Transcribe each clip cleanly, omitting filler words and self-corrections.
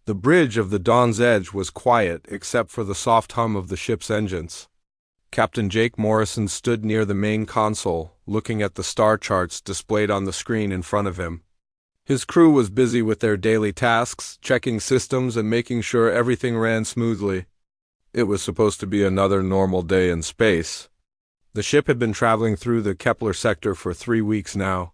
The bridge of the Dawn's Edge was quiet except for the soft hum of the ship's engines. Captain Jake Morrison stood near the main console, looking at the star charts displayed on the screen in front of him. His crew was busy with their daily tasks, checking systems and making sure everything ran smoothly. It was supposed to be another normal day in space. The ship had been traveling through the Kepler sector for 3 weeks now.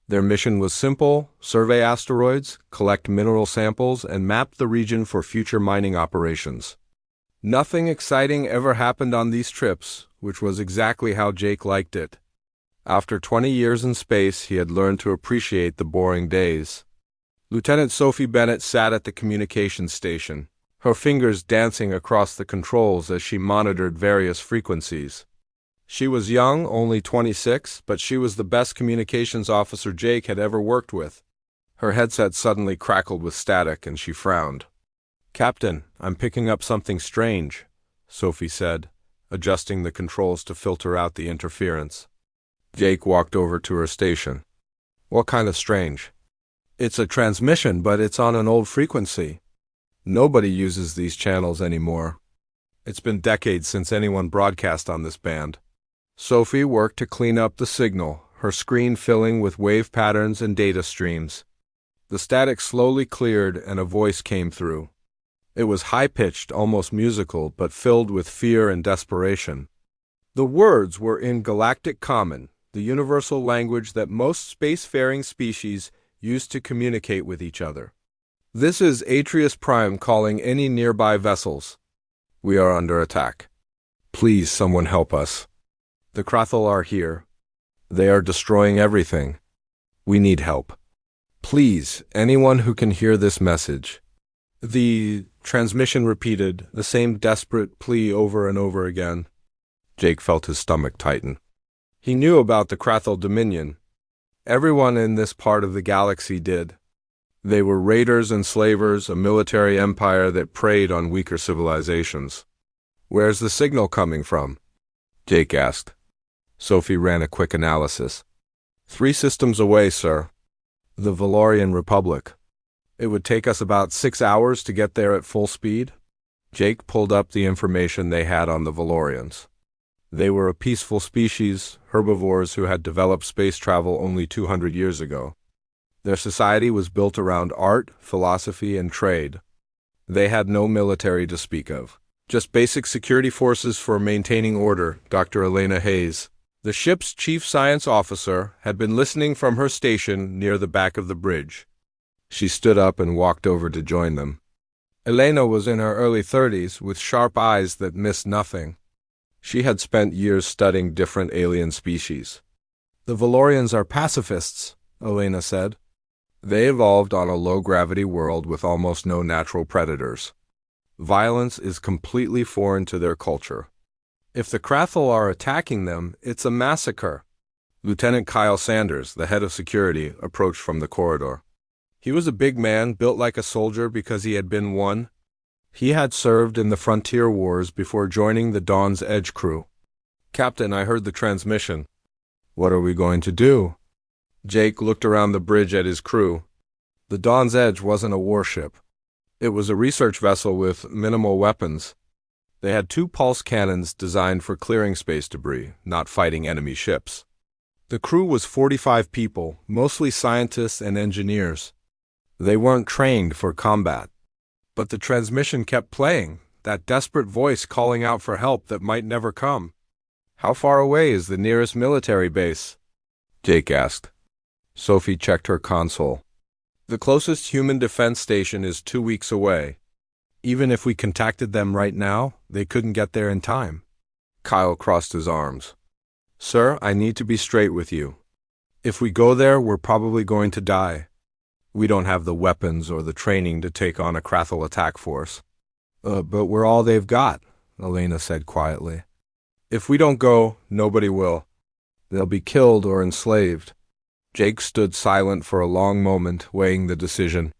Their mission was simple: survey asteroids, collect mineral samples, and map the region for future mining operations. Nothing exciting ever happened on these trips, which was exactly how Jake liked it. After 20 years in space, he had learned to appreciate the boring days. Lieutenant Sophie Bennett sat at the communications station, her fingers dancing across the controls as she monitored various frequencies. She was young, only 26, but she was the best communications officer Jake had ever worked with. Her headset suddenly crackled with static, and she frowned. "Captain, I'm picking up something strange," Sophie said, adjusting the controls to filter out the interference. Jake walked over to her station. "What kind of strange?" "It's a transmission, but it's on an old frequency. Nobody uses these channels anymore. It's been decades since anyone broadcast on this band." Sophie worked to clean up the signal, her screen filling with wave patterns and data streams. The static slowly cleared and a voice came through. It was high-pitched, almost musical, but filled with fear and desperation. The words were in Galactic Common, the universal language that most spacefaring species use to communicate with each other. "This is Atreus Prime calling any nearby vessels. We are under attack. Please, someone help us. The Krathel are here. They are destroying everything. We need help. Please, anyone who can hear this message." The transmission repeated, the same desperate plea over and over again. Jake felt his stomach tighten. He knew about the Krathel Dominion. Everyone in this part of the galaxy did. They were raiders and slavers, a military empire that preyed on weaker civilizations. "Where's the signal coming from?" Jake asked. Sophie ran a quick analysis. 3 systems away, sir. The Valorian Republic. It would take us about 6 hours to get there at full speed. Jake pulled up the information they had on the Valorians. They were a peaceful species, herbivores who had developed space travel only 200 years ago. Their society was built around art, philosophy, and trade. They had no military to speak of. Just basic security forces for maintaining order, Dr. Elena Hayes, the ship's chief science officer, had been listening from her station near the back of the bridge. She stood up and walked over to join them. Elena was in her early 30s, with sharp eyes that missed nothing. She had spent years studying different alien species. "The Valorians are pacifists," Elena said. "They evolved on a low-gravity world with almost no natural predators. Violence is completely foreign to their culture. If the Krathel are attacking them, it's a massacre." Lieutenant Kyle Sanders, the head of security, approached from the corridor. He was a big man, built like a soldier because he had been one. He had served in the Frontier Wars before joining the Dawn's Edge crew. "Captain, I heard the transmission." "What are we going to do?" Jake looked around the bridge at his crew. The Dawn's Edge wasn't a warship. It was a research vessel with minimal weapons. They had 2 pulse cannons designed for clearing space debris, not fighting enemy ships. The crew was 45 people, mostly scientists and engineers. They weren't trained for combat. But the transmission kept playing, that desperate voice calling out for help that might never come. "How far away is the nearest military base?" Jake asked. Sophie checked her console. "The closest human defense station is 2 weeks away. Even if we contacted them right now, they couldn't get there in time." Kyle crossed his arms. "Sir, I need to be straight with you. If we go there, we're probably going to die. We don't have the weapons or the training to take on a Krathel attack force." But we're all they've got," Elena said quietly. "If we don't go, nobody will. They'll be killed or enslaved." Jake stood silent for a long moment, weighing the decision.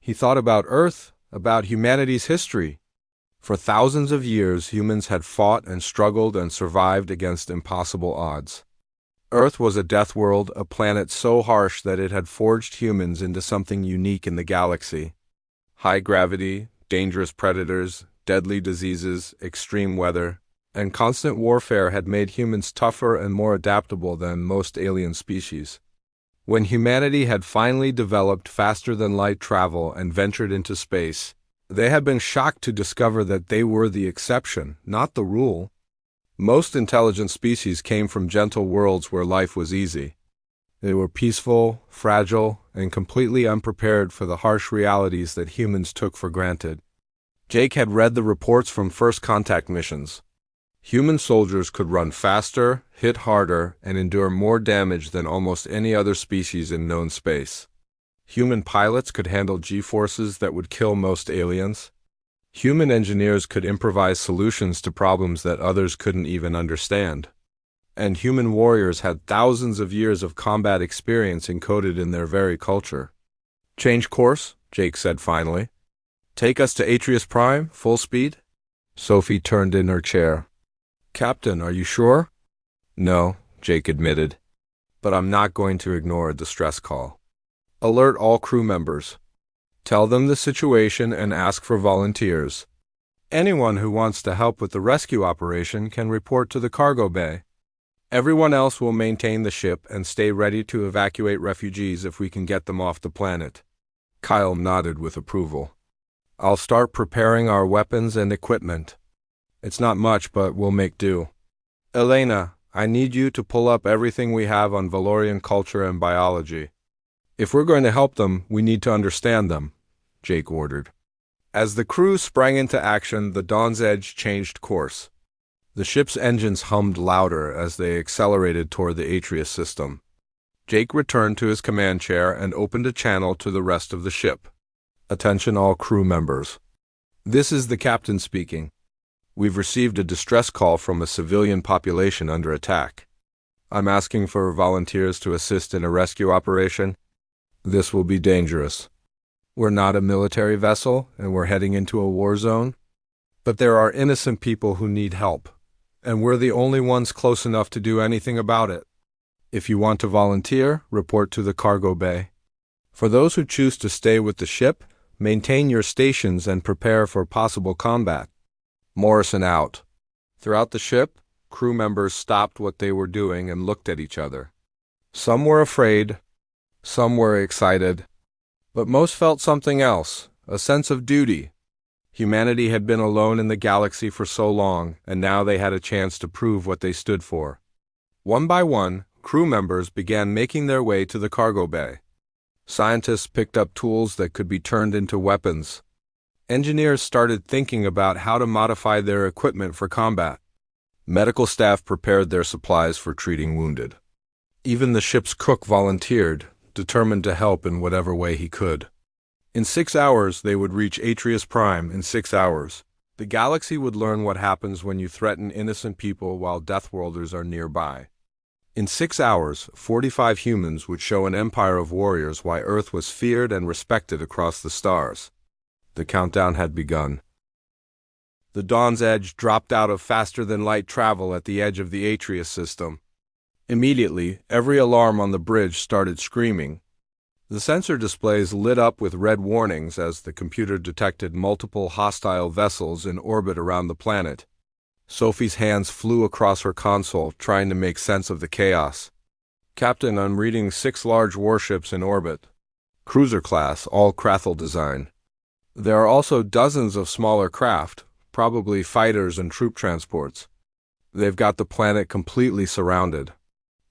He thought about Earth, about humanity's history. For thousands of years, humans had fought and struggled and survived against impossible odds. Earth was a death world, a planet so harsh that it had forged humans into something unique in the galaxy. High gravity, dangerous predators, deadly diseases, extreme weather, and constant warfare had made humans tougher and more adaptable than most alien species. When humanity had finally developed faster-than-light travel and ventured into space, they had been shocked to discover that they were the exception, not the rule. Most intelligent species came from gentle worlds where life was easy. They were peaceful, fragile, and completely unprepared for the harsh realities that humans took for granted. Jake had read the reports from first contact missions. Human soldiers could run faster, hit harder, and endure more damage than almost any other species in known space. Human pilots could handle G-forces that would kill most aliens. Human engineers could improvise solutions to problems that others couldn't even understand. And human warriors had thousands of years of combat experience encoded in their very culture. "Change course," Jake said finally. "Take us to Atreus Prime, full speed?" Sophie turned in her chair. "Captain, are you sure?" "No," Jake admitted. "But I'm not going to ignore a distress call. Alert all crew members. Tell them the situation and ask for volunteers. Anyone who wants to help with the rescue operation can report to the cargo bay. Everyone else will maintain the ship and stay ready to evacuate refugees if we can get them off the planet." Kyle nodded with approval. "I'll start preparing our weapons and equipment. It's not much, but we'll make do. Elena, I need you to pull up everything we have on Valorian culture and biology. If we're going to help them, we need to understand them," Jake ordered. As the crew sprang into action, the Dawn's Edge changed course. The ship's engines hummed louder as they accelerated toward the Atreus system. Jake returned to his command chair and opened a channel to the rest of the ship. "Attention all crew members. This is the captain speaking. We've received a distress call from a civilian population under attack. I'm asking for volunteers to assist in a rescue operation. This will be dangerous. We're not a military vessel, and we're heading into a war zone. But there are innocent people who need help, and we're the only ones close enough to do anything about it. If you want to volunteer, report to the cargo bay. For those who choose to stay with the ship, maintain your stations and prepare for possible combat. Morrison out." Throughout the ship, crew members stopped what they were doing and looked at each other. Some were afraid, some were excited, but most felt something else, a sense of duty. Humanity had been alone in the galaxy for so long, and now they had a chance to prove what they stood for. One by one, crew members began making their way to the cargo bay. Scientists picked up tools that could be turned into weapons. Engineers started thinking about how to modify their equipment for combat. Medical staff prepared their supplies for treating wounded. Even the ship's cook volunteered, determined to help in whatever way he could. In 6 hours, they would reach Atreus Prime in 6 hours. The galaxy would learn what happens when you threaten innocent people while Deathworlders are nearby. In 6 hours, 45 humans would show an empire of warriors why Earth was feared and respected across the stars. The countdown had begun. The Dawn's Edge dropped out of faster-than-light travel at the edge of the Atreus system. Immediately, every alarm on the bridge started screaming. The sensor displays lit up with red warnings as the computer detected multiple hostile vessels in orbit around the planet. Sophie's hands flew across her console, trying to make sense of the chaos. "Captain, I'm reading 6 large warships in orbit. Cruiser class, all Krathel design. There are also dozens of smaller craft, probably fighters and troop transports. They've got the planet completely surrounded."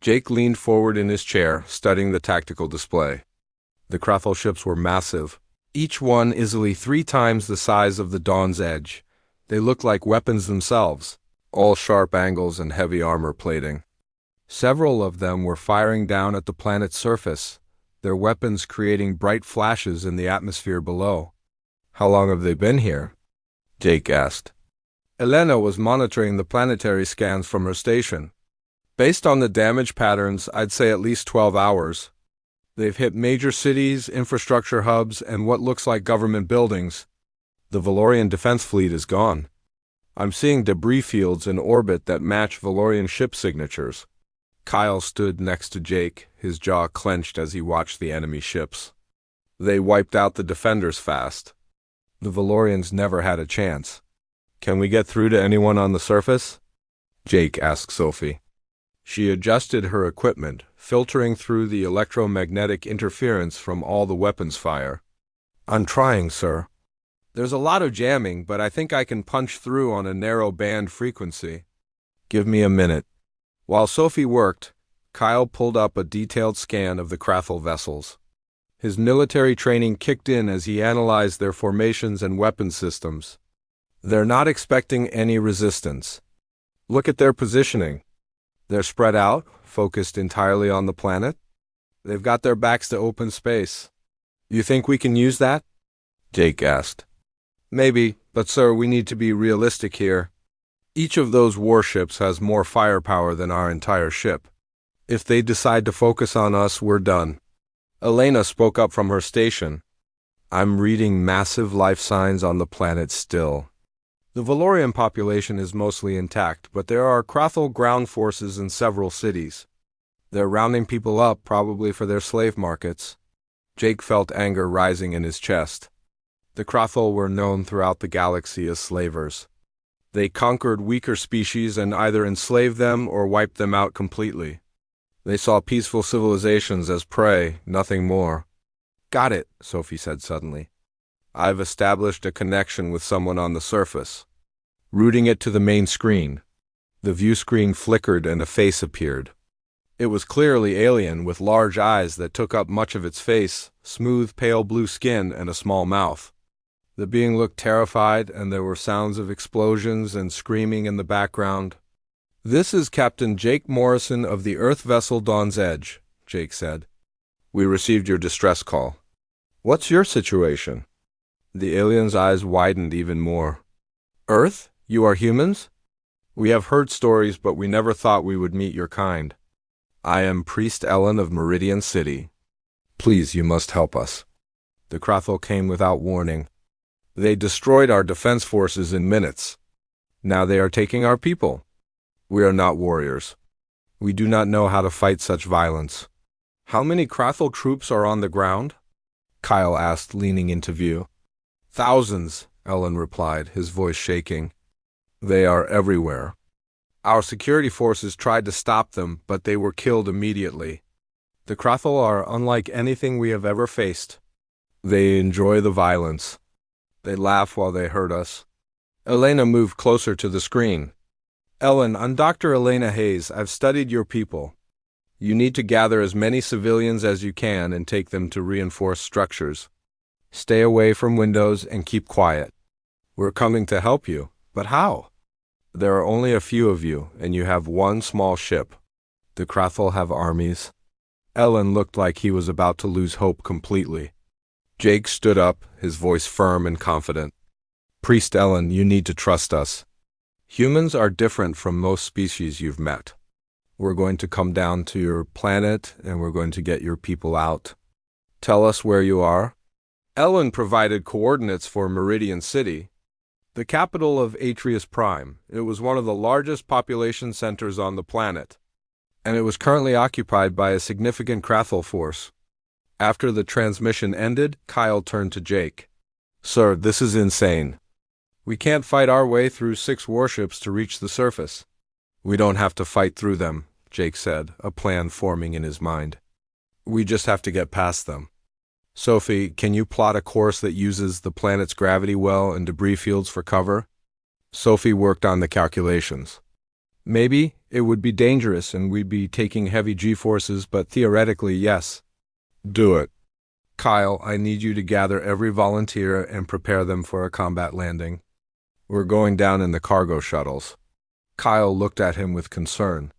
Jake leaned forward in his chair, studying the tactical display. The Krathel ships were massive, each one easily 3 times the size of the Dawn's Edge. They looked like weapons themselves, all sharp angles and heavy armor plating. Several of them were firing down at the planet's surface, their weapons creating bright flashes in the atmosphere below. "How long have they been here?" Jake asked. Elena was monitoring the planetary scans from her station. "Based on the damage patterns, I'd say at least 12 hours. They've hit major cities, infrastructure hubs, and what looks like government buildings. The Valorian defense fleet is gone. I'm seeing debris fields in orbit that match Valorian ship signatures." Kyle stood next to Jake, his jaw clenched as he watched the enemy ships. "They wiped out the defenders fast. The Valorians never had a chance. Can we get through to anyone on the surface? Jake asked Sophie. She adjusted her equipment, filtering through the electromagnetic interference from all the weapons fire. I'm trying, sir. There's a lot of jamming, but I think I can punch through on a narrow band frequency. Give me a minute. While Sophie worked, Kyle pulled up a detailed scan of the Krathel vessels. His military training kicked in as he analyzed their formations and weapon systems. They're not expecting any resistance. Look at their positioning. They're spread out, focused entirely on the planet. They've got their backs to open space. You think we can use that? Jake asked. Maybe, but sir, we need to be realistic here. Each of those warships has more firepower than our entire ship. If they decide to focus on us, we're done. Elena spoke up from her station. I'm reading massive life signs on the planet still. The Valorian population is mostly intact, but there are Krathel ground forces in several cities. They're rounding people up, probably for their slave markets. Jake felt anger rising in his chest. The Krathel were known throughout the galaxy as slavers. They conquered weaker species and either enslaved them or wiped them out completely. They saw peaceful civilizations as prey, nothing more. Got it, Sophie said suddenly. I've established a connection with someone on the surface. Routing it to the main screen. The view screen flickered and a face appeared. It was clearly alien, with large eyes that took up much of its face, smooth pale blue skin, and a small mouth. The being looked terrified, and there were sounds of explosions and screaming in the background. This is Captain Jake Morrison of the Earth vessel Dawn's Edge, Jake said. We received your distress call. What's your situation? The alien's eyes widened even more. Earth? You are humans? We have heard stories, but we never thought we would meet your kind. I am Priest Ellen of Meridian City. Please, you must help us. The Krathel came without warning. They destroyed our defense forces in minutes. Now they are taking our people. We are not warriors. We do not know how to fight such violence. How many Krathel troops are on the ground? Kyle asked, leaning into view. Thousands, Ellen replied, his voice shaking. They are everywhere. Our security forces tried to stop them, but they were killed immediately. The Krathel are unlike anything we have ever faced. They enjoy the violence. They laugh while they hurt us. Elena moved closer to the screen. Ellen, I'm Dr. Elena Hayes. I've studied your people. You need to gather as many civilians as you can and take them to reinforced structures. Stay away from windows and keep quiet. We're coming to help you, but how? There are only a few of you, and you have one small ship. The Krathel have armies. Ellen looked like he was about to lose hope completely. Jake stood up, his voice firm and confident. Priest Ellen, you need to trust us. Humans are different from most species you've met. We're going to come down to your planet, and we're going to get your people out. Tell us where you are. Ellen provided coordinates for Meridian City, the capital of Atreus Prime. It was one of the largest population centers on the planet, and it was currently occupied by a significant Krathel force. After the transmission ended, Kyle turned to Jake. Sir, this is insane. We can't fight our way through 6 warships to reach the surface. We don't have to fight through them, Jake said, a plan forming in his mind. We just have to get past them. Sophie, can you plot a course that uses the planet's gravity well and debris fields for cover? Sophie worked on the calculations. Maybe it would be dangerous and we'd be taking heavy G-forces, but theoretically, yes. Do it. Kyle, I need you to gather every volunteer and prepare them for a combat landing. We're going down in the cargo shuttles. Kyle looked at him with concern.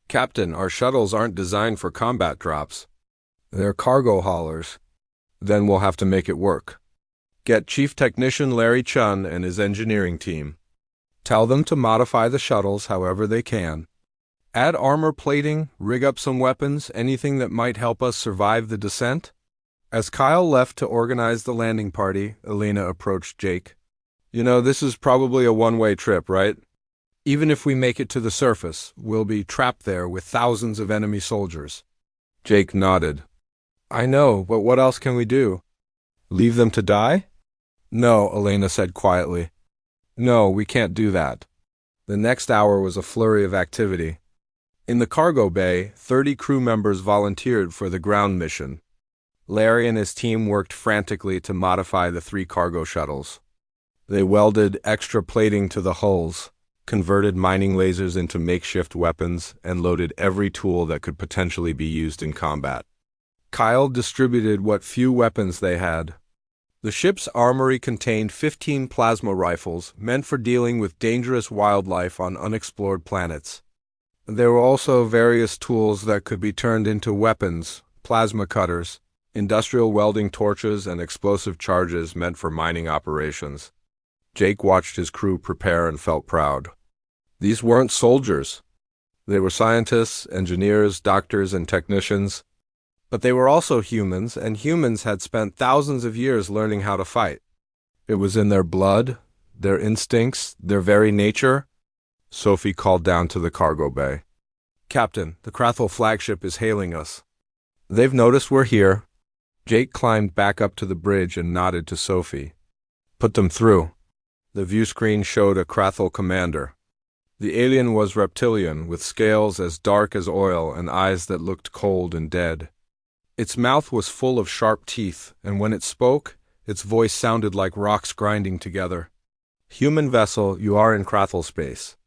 Captain, our shuttles aren't designed for combat drops. They're cargo haulers. Then we'll have to make it work. Get Chief Technician Larry Chun and his engineering team. Tell them to modify the shuttles however they can. Add armor plating, rig up some weapons, anything that might help us survive the descent. As Kyle left to organize the landing party, Elena approached Jake. You know, this is probably a one-way trip, right? Even if we make it to the surface, we'll be trapped there with thousands of enemy soldiers. Jake nodded. I know, but what else can we do? Leave them to die? No, Elena said quietly. No, we can't do that. The next hour was a flurry of activity. In the cargo bay, 30 crew members volunteered for the ground mission. Larry and his team worked frantically to modify the 3 cargo shuttles. They welded extra plating to the hulls, converted mining lasers into makeshift weapons, and loaded every tool that could potentially be used in combat. Kyle distributed what few weapons they had. The ship's armory contained 15 plasma rifles meant for dealing with dangerous wildlife on unexplored planets. There were also various tools that could be turned into weapons, plasma cutters, industrial welding torches, and explosive charges meant for mining operations. Jake watched his crew prepare and felt proud. These weren't soldiers. They were scientists, engineers, doctors, and technicians. But they were also humans, and humans had spent thousands of years learning how to fight. It was in their blood, their instincts, their very nature. Sophie called down to the cargo bay. Captain, the Krathel flagship is hailing us. They've noticed we're here. Jake climbed back up to the bridge and nodded to Sophie. Put them through. The view screen showed a Krathel commander. The alien was reptilian, with scales as dark as oil and eyes that looked cold and dead. Its mouth was full of sharp teeth, and when it spoke, its voice sounded like rocks grinding together. Human vessel, you are in Krathel space.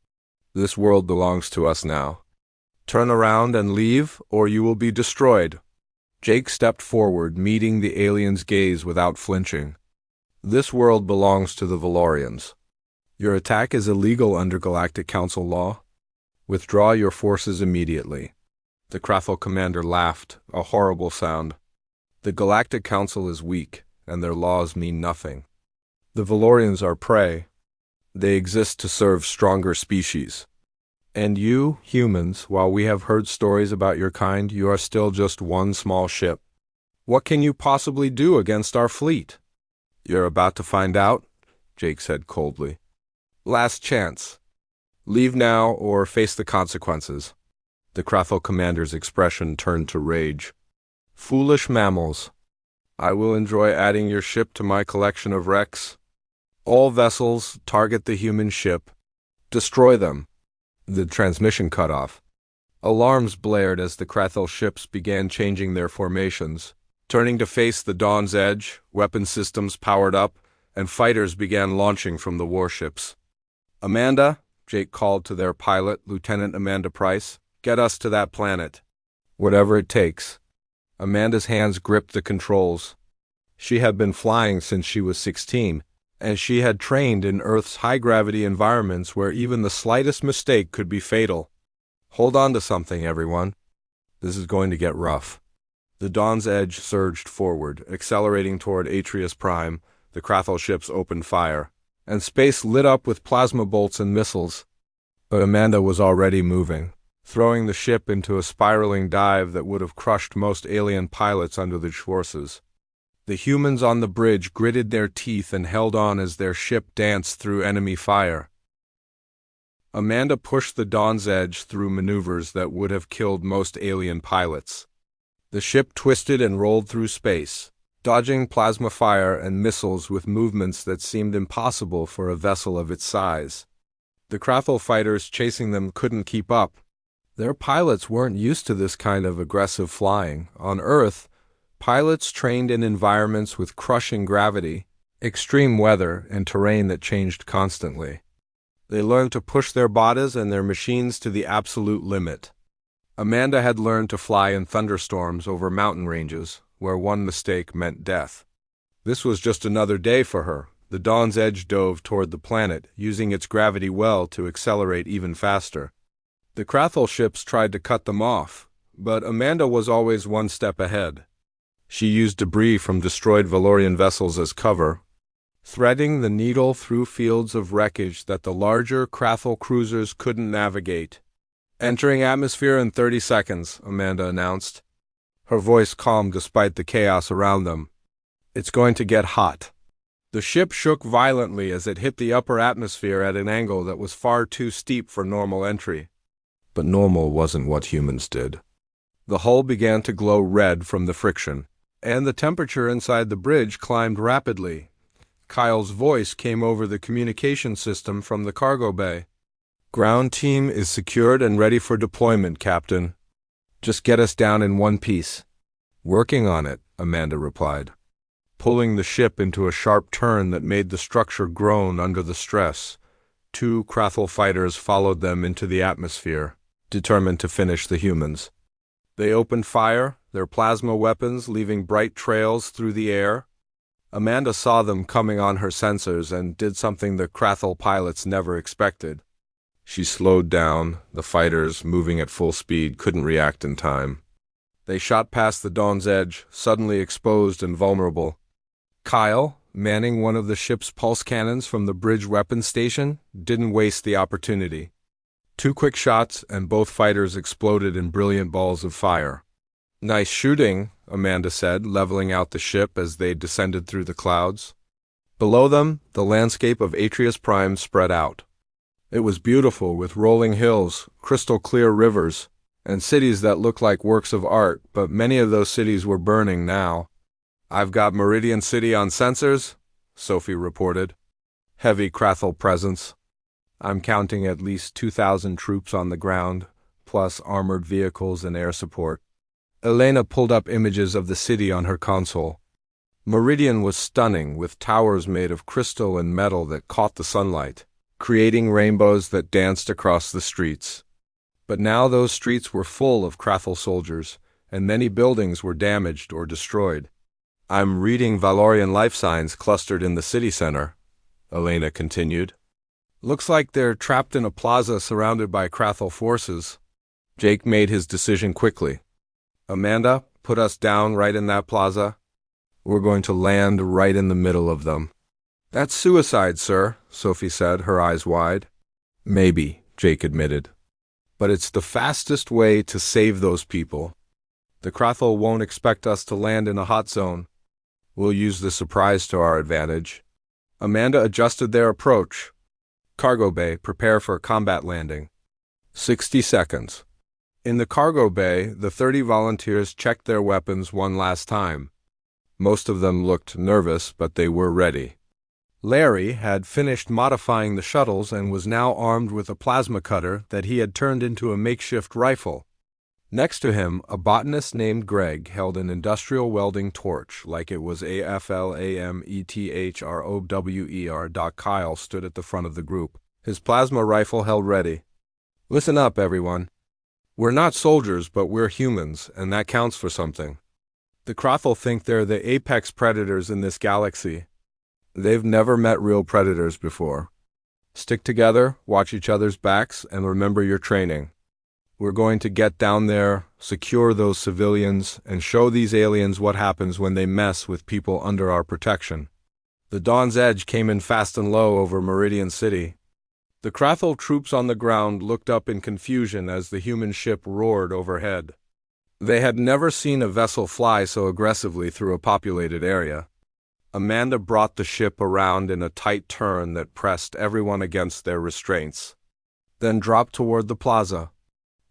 This world belongs to us now. Turn around and leave, or you will be destroyed. Jake stepped forward, meeting the alien's gaze without flinching. This world belongs to the Valorians. Your attack is illegal under Galactic Council law. Withdraw your forces immediately. The Krathel commander laughed, a horrible sound. The Galactic Council is weak, and their laws mean nothing. The Valorians are prey. They exist to serve stronger species. And you, humans, while we have heard stories about your kind, you are still just one small ship. What can you possibly do against our fleet? You're about to find out, Jake said coldly. Last chance. Leave now or face the consequences. The Krathel commander's expression turned to rage. Foolish mammals. I will enjoy adding your ship to my collection of wrecks. All vessels target the human ship. Destroy them. The transmission cut off. Alarms blared as the Krathel ships began changing their formations. Turning to face the Dawn's Edge, weapon systems powered up, and fighters began launching from the warships. Amanda, Jake called to their pilot, Lieutenant Amanda Price, get us to that planet. Whatever it takes. Amanda's hands gripped the controls. She had been flying since she was 16, and she had trained in Earth's high-gravity environments where even the slightest mistake could be fatal. Hold on to something, everyone. This is going to get rough. The Dawn's Edge surged forward, accelerating toward Atreus Prime. The Krathel ships opened fire, and space lit up with plasma bolts and missiles. But Amanda was already moving, throwing the ship into a spiraling dive that would have crushed most alien pilots under the forces. The humans on the bridge gritted their teeth and held on as their ship danced through enemy fire. Amanda pushed the Dawn's Edge through maneuvers that would have killed most alien pilots. The ship twisted and rolled through space, dodging plasma fire and missiles with movements that seemed impossible for a vessel of its size. The Krathel fighters chasing them couldn't keep up. Their pilots weren't used to this kind of aggressive flying. On Earth, pilots trained in environments with crushing gravity, extreme weather, and terrain that changed constantly. They learned to push their bodies and their machines to the absolute limit. Amanda had learned to fly in thunderstorms over mountain ranges, where one mistake meant death. This was just another day for her. The Dawn's Edge dove toward the planet, using its gravity well to accelerate even faster. The Krathel ships tried to cut them off, but Amanda was always one step ahead. She used debris from destroyed Valorian vessels as cover, threading the needle through fields of wreckage that the larger Krathel cruisers couldn't navigate. Entering atmosphere in 30 seconds, Amanda announced. Her voice calm despite the chaos around them. It's going to get hot. The ship shook violently as it hit the upper atmosphere at an angle that was far too steep for normal entry. But normal wasn't what humans did. The hull began to glow red from the friction, and the temperature inside the bridge climbed rapidly. Kyle's voice came over the communication system from the cargo bay. "Ground team is secured and ready for deployment, Captain. Just get us down in one piece." "Working on it," Amanda replied, pulling the ship into a sharp turn that made the structure groan under the stress. 2 Krathel fighters followed them into the atmosphere, determined to finish the humans. They opened fire, their plasma weapons leaving bright trails through the air. Amanda saw them coming on her sensors and did something the Krathel pilots never expected. She slowed down. The fighters, moving at full speed, couldn't react in time. They shot past the Dawn's Edge, suddenly exposed and vulnerable. Kyle, manning one of the ship's pulse cannons from the bridge weapons station, didn't waste the opportunity. 2 quick shots, and both fighters exploded in brilliant balls of fire. "Nice shooting," Amanda said, leveling out the ship as they descended through the clouds. Below them, the landscape of Atreus Prime spread out. It was beautiful, with rolling hills, crystal-clear rivers, and cities that looked like works of art, but many of those cities were burning now. "I've got Meridian City on sensors," Sophie reported. "Heavy Krathel presence. I'm counting at least 2,000 troops on the ground, plus armored vehicles and air support." Elena pulled up images of the city on her console. Meridian was stunning, with towers made of crystal and metal that caught the sunlight, creating rainbows that danced across the streets. But now those streets were full of Krathel soldiers, and many buildings were damaged or destroyed. "I'm reading Valorian life signs clustered in the city center," Elena continued. "Looks like they're trapped in a plaza surrounded by Krathel forces." Jake made his decision quickly. "Amanda, put us down right in that plaza. We're going to land right in the middle of them." "That's suicide, sir," Sophie said, her eyes wide. "Maybe," Jake admitted. "But it's the fastest way to save those people. The Krathel won't expect us to land in a hot zone. We'll use the surprise to our advantage." Amanda adjusted their approach. "Cargo bay, prepare for a combat landing." 60 seconds. In the cargo bay, the 30 volunteers checked their weapons one last time. Most of them looked nervous, but they were ready. Larry had finished modifying the shuttles and was now armed with a plasma cutter that he had turned into a makeshift rifle. Next to him, a botanist named Greg held an industrial welding torch like it was AFLAMETHROWER. Kyle stood at the front of the group, his plasma rifle held ready. "Listen up, everyone. We're not soldiers, but we're humans, and that counts for something. The Krathel think they're the apex predators in this galaxy. They've never met real predators before. Stick together, watch each other's backs, and remember your training. We're going to get down there, secure those civilians, and show these aliens what happens when they mess with people under our protection." The Dawn's Edge came in fast and low over Meridian City. The Krathel troops on the ground looked up in confusion as the human ship roared overhead. They had never seen a vessel fly so aggressively through a populated area. Amanda brought the ship around in a tight turn that pressed everyone against their restraints, then dropped toward the plaza.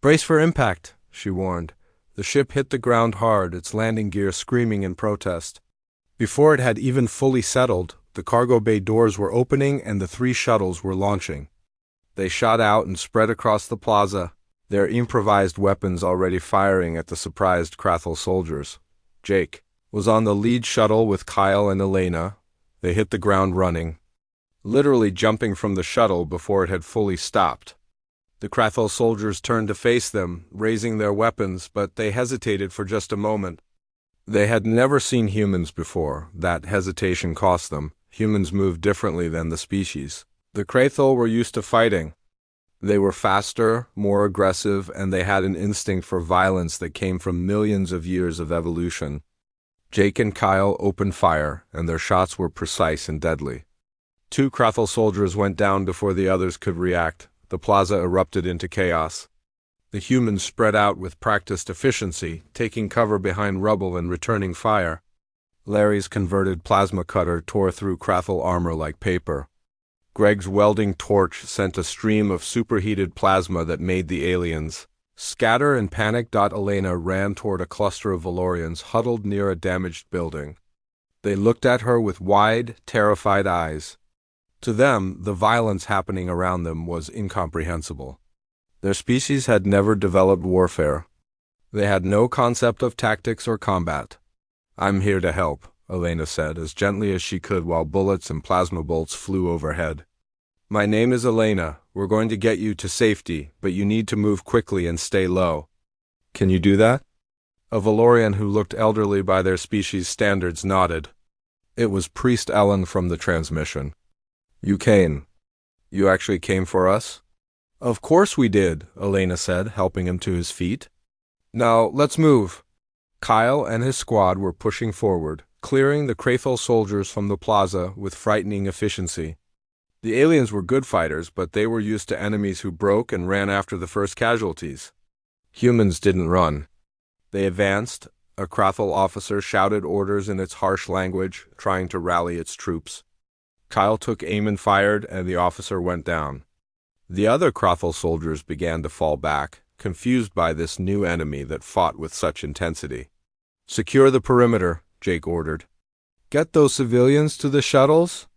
"Brace for impact," she warned. The ship hit the ground hard, its landing gear screaming in protest. Before it had even fully settled, the cargo bay doors were opening and the 3 shuttles were launching. They shot out and spread across the plaza, their improvised weapons already firing at the surprised Krathel soldiers. Jake was on the lead shuttle with Kyle and Elena. They hit the ground running, literally jumping from the shuttle before it had fully stopped. The Krathel soldiers turned to face them, raising their weapons, but they hesitated for just a moment. They had never seen humans before. That hesitation cost them. Humans moved differently than the species. The Krathel were used to fighting. They were faster, more aggressive, and they had an instinct for violence that came from millions of years of evolution. Jake and Kyle opened fire, and their shots were precise and deadly. 2 Krathel soldiers went down before the others could react. The plaza erupted into chaos. The humans spread out with practiced efficiency, taking cover behind rubble and returning fire. Larry's converted plasma cutter tore through Krathel armor like paper. Greg's welding torch sent a stream of superheated plasma that made the aliens scatter and panic. Elena ran toward a cluster of Valorians huddled near a damaged building. They looked at her with wide, terrified eyes. To them, the violence happening around them was incomprehensible. Their species had never developed warfare. They had no concept of tactics or combat. "I'm here to help," Elena said, as gently as she could while bullets and plasma bolts flew overhead. "My name is Elena. We're going to get you to safety, but you need to move quickly and stay low." "Can you do that?" A Valorian who looked elderly by their species standards nodded. It was Priest Ellen from the transmission. "You came. You actually came for us?" "Of course we did," Elena said, helping him to his feet. "Now, let's move." Kyle and his squad were pushing forward, clearing the Krathel soldiers from the plaza with frightening efficiency. The aliens were good fighters, but they were used to enemies who broke and ran after the first casualties. Humans didn't run. They advanced. A Krathel officer shouted orders in its harsh language, trying to rally its troops. Kyle took aim and fired, and the officer went down. The other Krathel soldiers began to fall back, confused by this new enemy that fought with such intensity. "Secure the perimeter," Jake ordered. "Get those civilians to the shuttles?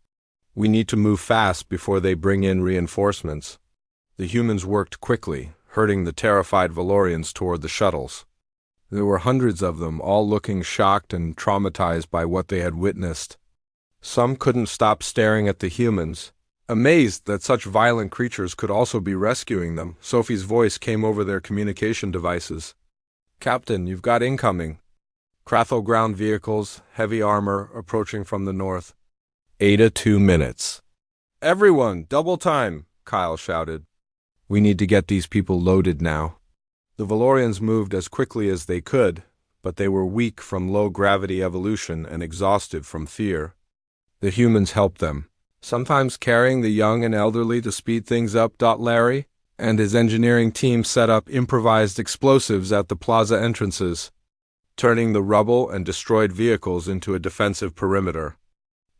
We need to move fast before they bring in reinforcements." The humans worked quickly, herding the terrified Valorians toward the shuttles. There were hundreds of them, all looking shocked and traumatized by what they had witnessed. Some couldn't stop staring at the humans, amazed that such violent creatures could also be rescuing them. Sophie's voice came over their communication devices. "Captain, you've got incoming. Krathel ground vehicles, heavy armor, approaching from the north. Ada 2 minutes. "Everyone, double time," Kyle shouted. "We need to get these people loaded now." The Valorians moved as quickly as they could, but they were weak from low-gravity evolution and exhausted from fear. The humans helped them, sometimes carrying the young and elderly to speed things up. Larry and his engineering team set up improvised explosives at the plaza entrances, turning the rubble and destroyed vehicles into a defensive perimeter.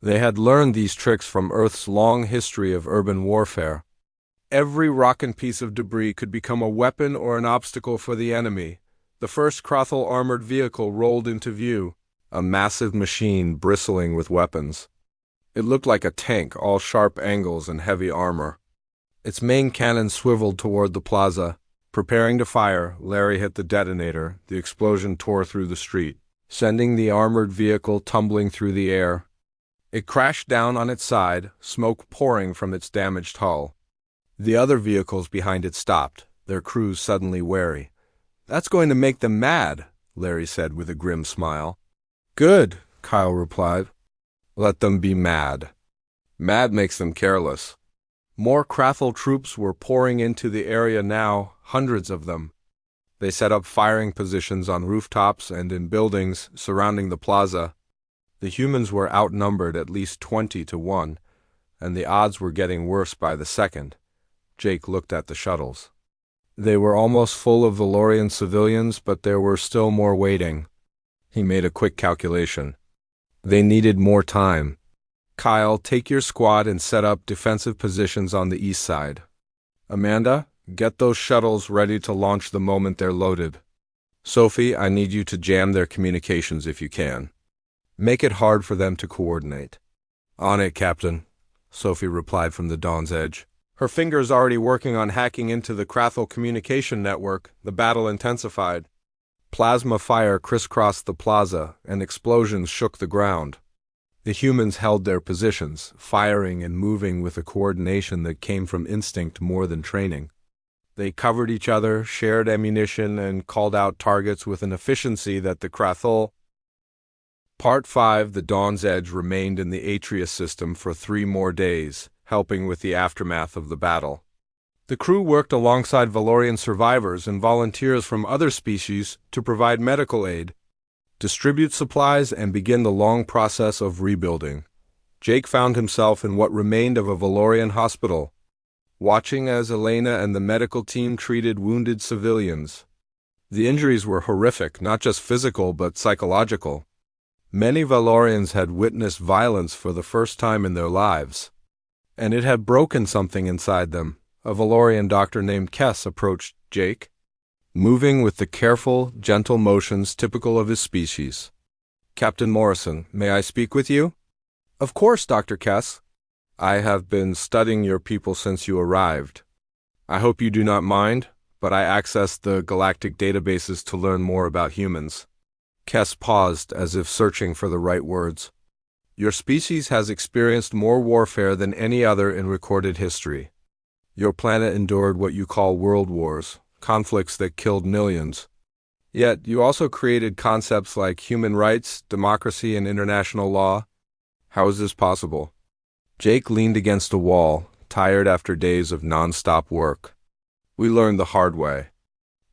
They had learned these tricks from Earth's long history of urban warfare. Every rockin' piece of debris could become a weapon or an obstacle for the enemy. The first Krathel armored vehicle rolled into view, a massive machine bristling with weapons. It looked like a tank, all sharp angles and heavy armor. Its main cannon swiveled toward the plaza. Preparing to fire, Larry hit the detonator. The explosion tore through the street, sending the armored vehicle tumbling through the air. It crashed down on its side, smoke pouring from its damaged hull. The other vehicles behind it stopped, their crews suddenly wary. "That's going to make them mad," Larry said with a grim smile. "Good," Kyle replied. "Let them be mad. Mad makes them careless." More Krathel troops were pouring into the area now, hundreds of them. They set up firing positions on rooftops and in buildings surrounding the plaza. The humans were outnumbered at least 20 to 1, and the odds were getting worse by the second. Jake looked at the shuttles. They were almost full of Valorian civilians, but there were still more waiting. He made a quick calculation. They needed more time. "Kyle, take your squad and set up defensive positions on the east side. Amanda, get those shuttles ready to launch the moment they're loaded. Sophie, I need you to jam their communications if you can. Make it hard for them to coordinate." "On it, Captain," Sophie replied from the Dawn's Edge. Her fingers already working on hacking into the Krathel communication network, the battle intensified. Plasma fire crisscrossed the plaza, and explosions shook the ground. The humans held their positions, firing and moving with a coordination that came from instinct more than training. They covered each other, shared ammunition, and called out targets with an efficiency that the Krathel. Part 5, the Dawn's Edge remained in the Atreus system for 3 more days, helping with the aftermath of the battle. The crew worked alongside Valorian survivors and volunteers from other species to provide medical aid, distribute supplies, and begin the long process of rebuilding. Jake found himself in what remained of a Valorian hospital, watching as Elena and the medical team treated wounded civilians. The injuries were horrific, not just physical but psychological. Many Valorians had witnessed violence for the first time in their lives, and it had broken something inside them. A Valorian doctor named Kess approached Jake, moving with the careful, gentle motions typical of his species. Captain Morrison, may I speak with you? Of course, Dr. Kess. I have been studying your people since you arrived. I hope you do not mind, but I accessed the galactic databases to learn more about humans. Kess paused as if searching for the right words. Your species has experienced more warfare than any other in recorded history. Your planet endured what you call world wars, conflicts that killed millions. Yet you also created concepts like human rights, democracy, and international law. How is this possible? Jake leaned against a wall, tired after days of non-stop work. We learned the hard way.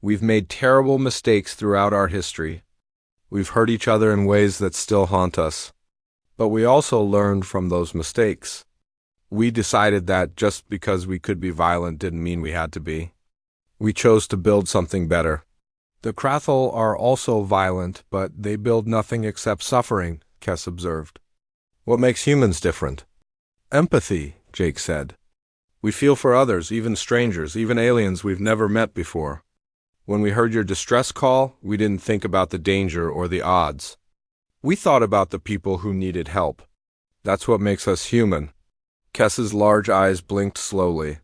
We've made terrible mistakes throughout our history. We've hurt each other in ways that still haunt us. But we also learned from those mistakes. We decided that just because we could be violent didn't mean we had to be. We chose to build something better. The Krathel are also violent, but they build nothing except suffering, Kess observed. What makes humans different? Empathy, Jake said. We feel for others, even strangers, even aliens we've never met before. When we heard your distress call, we didn't think about the danger or the odds. We thought about the people who needed help. That's what makes us human. Kess's large eyes blinked slowly.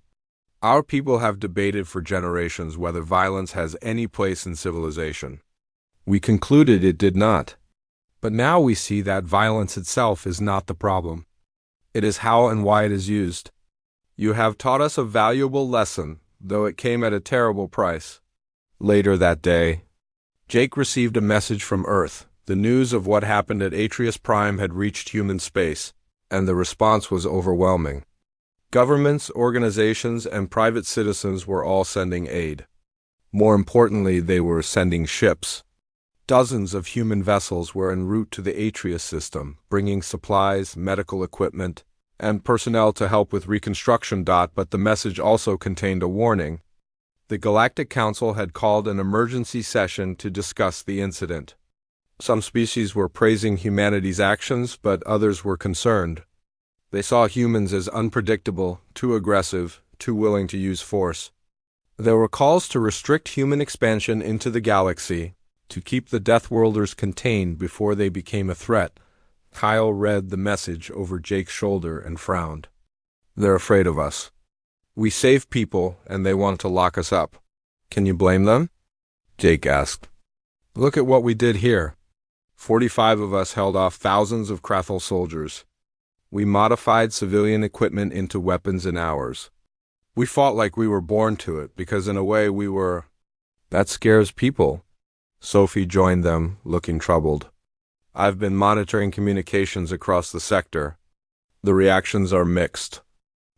Our people have debated for generations whether violence has any place in civilization. We concluded it did not. But now we see that violence itself is not the problem. It is how and why it is used. You have taught us a valuable lesson, though it came at a terrible price. Later that day, Jake received a message from Earth. The news of what happened at Atreus Prime had reached human space, and the response was overwhelming. Governments, organizations, and private citizens were all sending aid. More importantly, they were sending ships. Dozens of human vessels were en route to the Atreus system, bringing supplies, medical equipment, and personnel to help with reconstruction. But the message also contained a warning. The Galactic Council had called an emergency session to discuss the incident. Some species were praising humanity's actions, but others were concerned. They saw humans as unpredictable, too aggressive, too willing to use force. There were calls to restrict human expansion into the galaxy, to keep the Deathworlders contained before they became a threat. Kyle read the message over Jake's shoulder and frowned. They're afraid of us. We save people, and they want to lock us up. Can you blame them? Jake asked. Look at what we did here. 45 of us held off thousands of Krathel soldiers. We modified civilian equipment into weapons in hours. We fought like we were born to it, because in a way we were... That scares people. Sophie joined them, looking troubled. I've been monitoring communications across the sector. The reactions are mixed.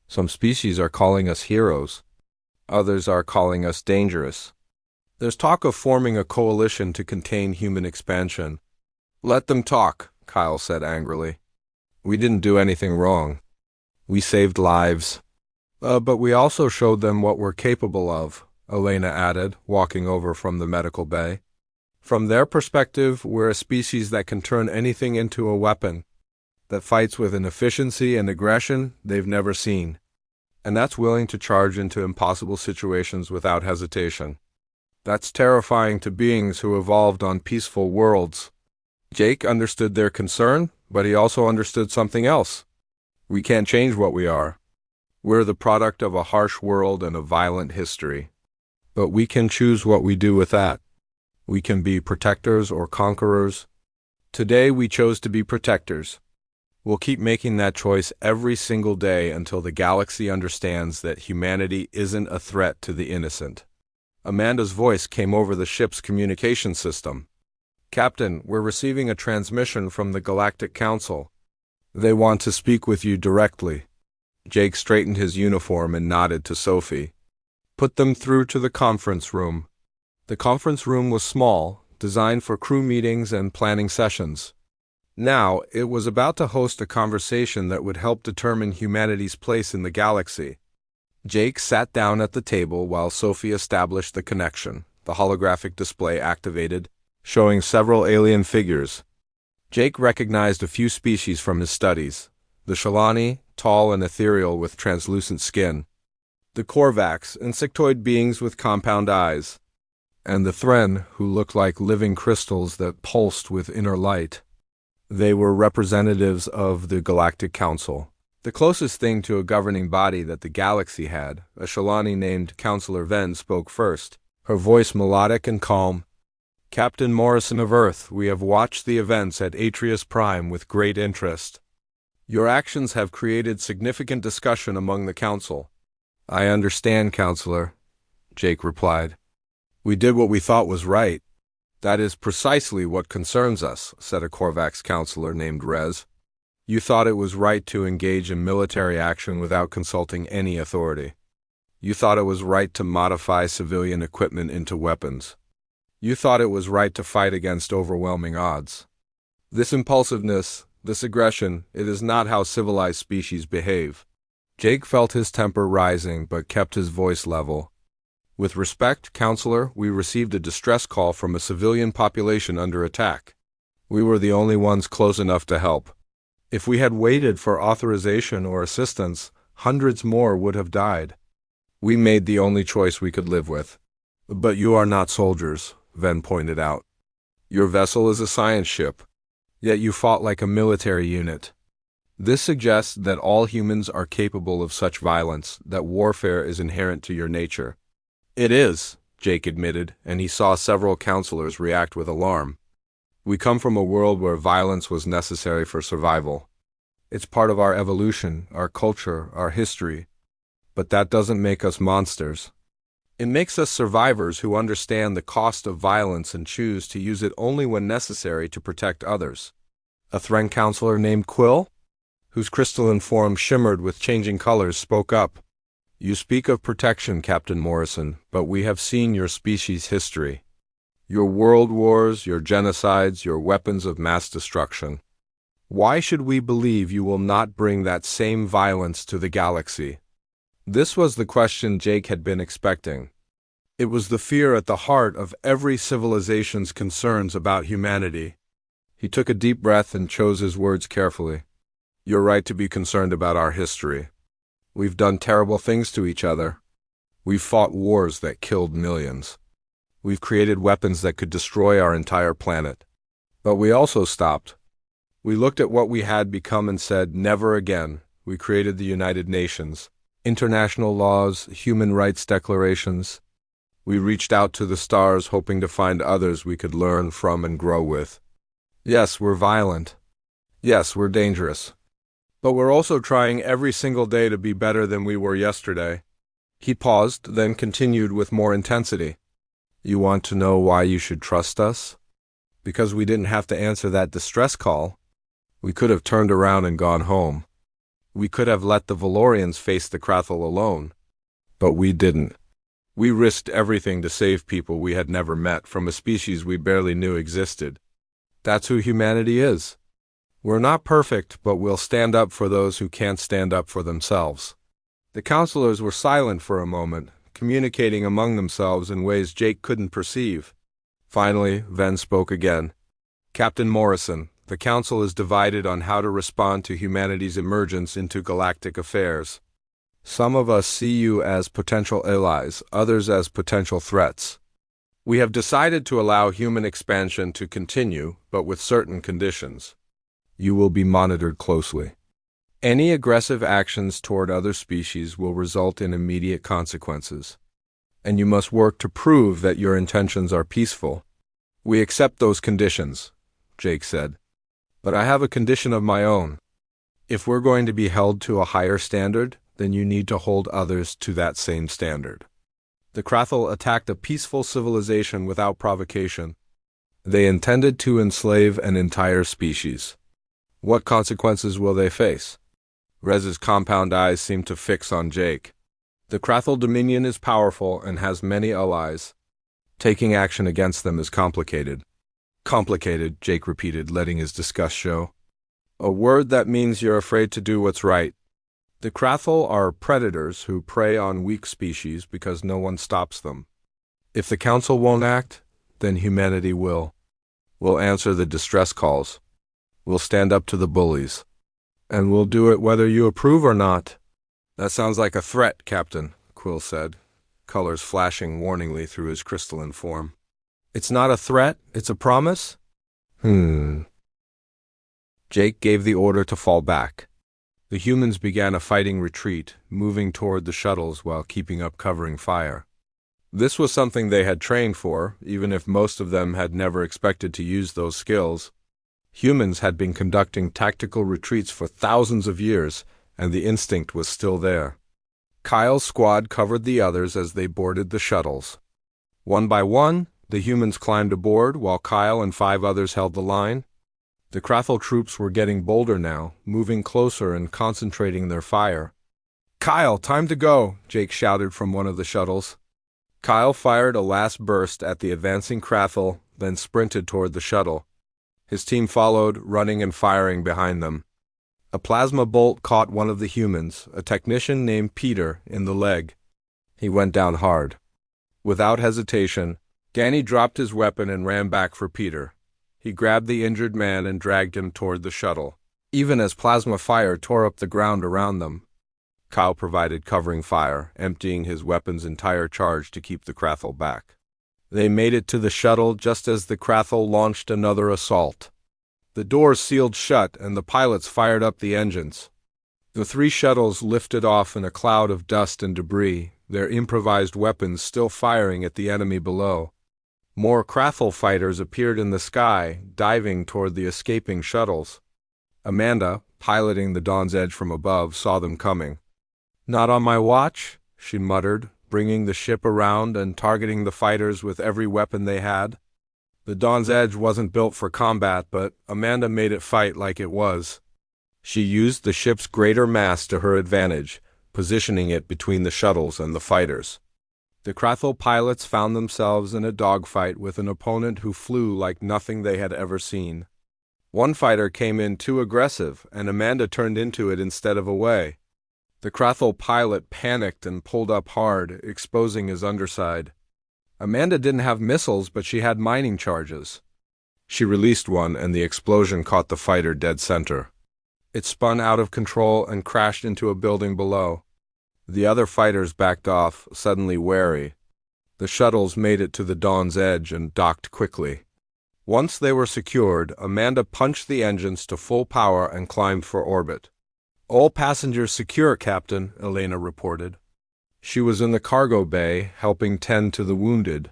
Some species are calling us heroes. Others are calling us dangerous. There's talk of forming a coalition to contain human expansion. Let them talk, Kyle said angrily. We didn't do anything wrong. We saved lives. But we also showed them what we're capable of, Elena added, walking over from the medical bay. From their perspective, we're a species that can turn anything into a weapon, that fights with an efficiency and aggression they've never seen, and that's willing to charge into impossible situations without hesitation. That's terrifying to beings who evolved on peaceful worlds. Jake understood their concern, but he also understood something else. We can't change what we are. We're the product of a harsh world and a violent history. But we can choose what we do with that. We can be protectors or conquerors. Today we chose to be protectors. We'll keep making that choice every single day until the galaxy understands that humanity isn't a threat to the innocent. Amanda's voice came over the ship's communication system. Captain, we're receiving a transmission from the Galactic Council. They want to speak with you directly. Jake straightened his uniform and nodded to Sophie. Put them through to the conference room. The conference room was small, designed for crew meetings and planning sessions. Now, it was about to host a conversation that would help determine humanity's place in the galaxy. Jake sat down at the table while Sophie established the connection. The holographic display activated, showing several alien figures. Jake recognized a few species from his studies. The Shalani, tall and ethereal with translucent skin. The Korvax, insectoid beings with compound eyes. And the Thren, who looked like living crystals that pulsed with inner light. They were representatives of the Galactic Council, the closest thing to a governing body that the galaxy had. A Shalani named Counselor Ven spoke first, her voice melodic and calm. Captain Morrison of Earth, we have watched the events at Atreus Prime with great interest. Your actions have created significant discussion among the Council. I understand, Counselor, Jake replied. We did what we thought was right. That is precisely what concerns us, said a Korvax counselor named Rez. You thought it was right to engage in military action without consulting any authority. You thought it was right to modify civilian equipment into weapons. You thought it was right to fight against overwhelming odds. This impulsiveness, this aggression, it is not how civilized species behave. Jake felt his temper rising but kept his voice level. With respect, Counselor, we received a distress call from a civilian population under attack. We were the only ones close enough to help. If we had waited for authorization or assistance, hundreds more would have died. We made the only choice we could live with. But you are not soldiers, Ven pointed out. Your vessel is a science ship, yet you fought like a military unit. This suggests that all humans are capable of such violence, that warfare is inherent to your nature. It is, Jake admitted, and he saw several counselors react with alarm. We come from a world where violence was necessary for survival. It's part of our evolution, our culture, our history. But that doesn't make us monsters. It makes us survivors who understand the cost of violence and choose to use it only when necessary to protect others. A Thren counselor named Quill, whose crystalline form shimmered with changing colors, spoke up. You speak of protection, Captain Morrison, but we have seen your species' history. Your world wars, your genocides, your weapons of mass destruction. Why should we believe you will not bring that same violence to the galaxy? This was the question Jake had been expecting. It was the fear at the heart of every civilization's concerns about humanity. He took a deep breath and chose his words carefully. You're right to be concerned about our history. We've done terrible things to each other. We've fought wars that killed millions. We've created weapons that could destroy our entire planet. But we also stopped. We looked at what we had become and said, never again. We created the United Nations, international laws, human rights declarations. We reached out to the stars hoping to find others we could learn from and grow with. Yes, we're violent. Yes, we're dangerous. But we're also trying every single day to be better than we were yesterday. He paused, then continued with more intensity. You want to know why you should trust us? Because we didn't have to answer that distress call. We could have turned around and gone home. We could have let the Valorians face the Krathel alone. But we didn't. We risked everything to save people we had never met from a species we barely knew existed. That's who humanity is. We're not perfect, but we'll stand up for those who can't stand up for themselves. The counselors were silent for a moment, communicating among themselves in ways Jake couldn't perceive. Finally, Ven spoke again. Captain Morrison, the Council is divided on how to respond to humanity's emergence into galactic affairs. Some of us see you as potential allies, others as potential threats. We have decided to allow human expansion to continue, but with certain conditions. You will be monitored closely. Any aggressive actions toward other species will result in immediate consequences. And you must work to prove that your intentions are peaceful. We accept those conditions, Jake said. But I have a condition of my own. If we're going to be held to a higher standard, then you need to hold others to that same standard. The Krathel attacked a peaceful civilization without provocation. They intended to enslave an entire species. What consequences will they face? Rez's compound eyes seemed to fix on Jake. The Krathel Dominion is powerful and has many allies. Taking action against them is complicated. Complicated, Jake repeated, letting his disgust show. A word that means you're afraid to do what's right. The Krathel are predators who prey on weak species because no one stops them. If the Council won't act, then humanity will. We'll answer the distress calls. We'll stand up to the bullies. And we'll do it whether you approve or not. That sounds like a threat, Captain, Quill said, colors flashing warningly through his crystalline form. It's not a threat, it's a promise? Jake gave the order to fall back. The humans began a fighting retreat, moving toward the shuttles while keeping up covering fire. This was something they had trained for, even if most of them had never expected to use those skills. Humans had been conducting tactical retreats for thousands of years, and the instinct was still there. Kyle's squad covered the others as they boarded the shuttles. One by one, the humans climbed aboard while Kyle and 5 others held the line. The Krathel troops were getting bolder now, moving closer and concentrating their fire. "Kyle, time to go!" Jake shouted from one of the shuttles. Kyle fired a last burst at the advancing Krathel, then sprinted toward the shuttle. His team followed, running and firing behind them. A plasma bolt caught one of the humans, a technician named Peter, in the leg. He went down hard. Without hesitation, Danny dropped his weapon and ran back for Peter. He grabbed the injured man and dragged him toward the shuttle, even as plasma fire tore up the ground around them. Kyle provided covering fire, emptying his weapon's entire charge to keep the Krathel back. They made it to the shuttle just as the Krathel launched another assault. The doors sealed shut and the pilots fired up the engines. The 3 shuttles lifted off in a cloud of dust and debris, their improvised weapons still firing at the enemy below. More Krathel fighters appeared in the sky, diving toward the escaping shuttles. Amanda, piloting the Dawn's Edge from above, saw them coming. "Not on my watch," she muttered, bringing the ship around and targeting the fighters with every weapon they had. The Dawn's Edge wasn't built for combat, but Amanda made it fight like it was. She used the ship's greater mass to her advantage, positioning it between the shuttles and the fighters. The Krathel pilots found themselves in a dogfight with an opponent who flew like nothing they had ever seen. One fighter came in too aggressive, and Amanda turned into it instead of away. The Krathel pilot panicked and pulled up hard, exposing his underside. Amanda didn't have missiles, but she had mining charges. She released one, and the explosion caught the fighter dead center. It spun out of control and crashed into a building below. The other fighters backed off, suddenly wary. The shuttles made it to the Dawn's Edge and docked quickly. Once they were secured, Amanda punched the engines to full power and climbed for orbit. "All passengers secure, Captain," Elena reported. She was in the cargo bay, helping tend to the wounded.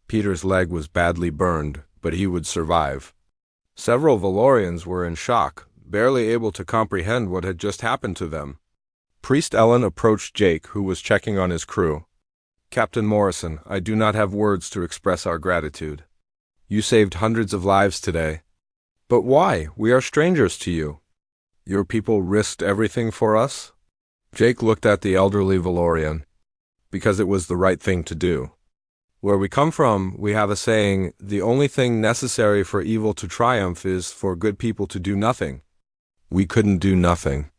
Peter's leg was badly burned, but he would survive. Several Valorians were in shock, barely able to comprehend what had just happened to them. Priest Ellen approached Jake, who was checking on his crew. "Captain Morrison, I do not have words to express our gratitude. You saved hundreds of lives today." "But why? We are strangers to you." "Your people risked everything for us?" Jake looked at the elderly Valorian. "Because it was the right thing to do. Where we come from, we have a saying, the only thing necessary for evil to triumph is for good people to do nothing. We couldn't do nothing."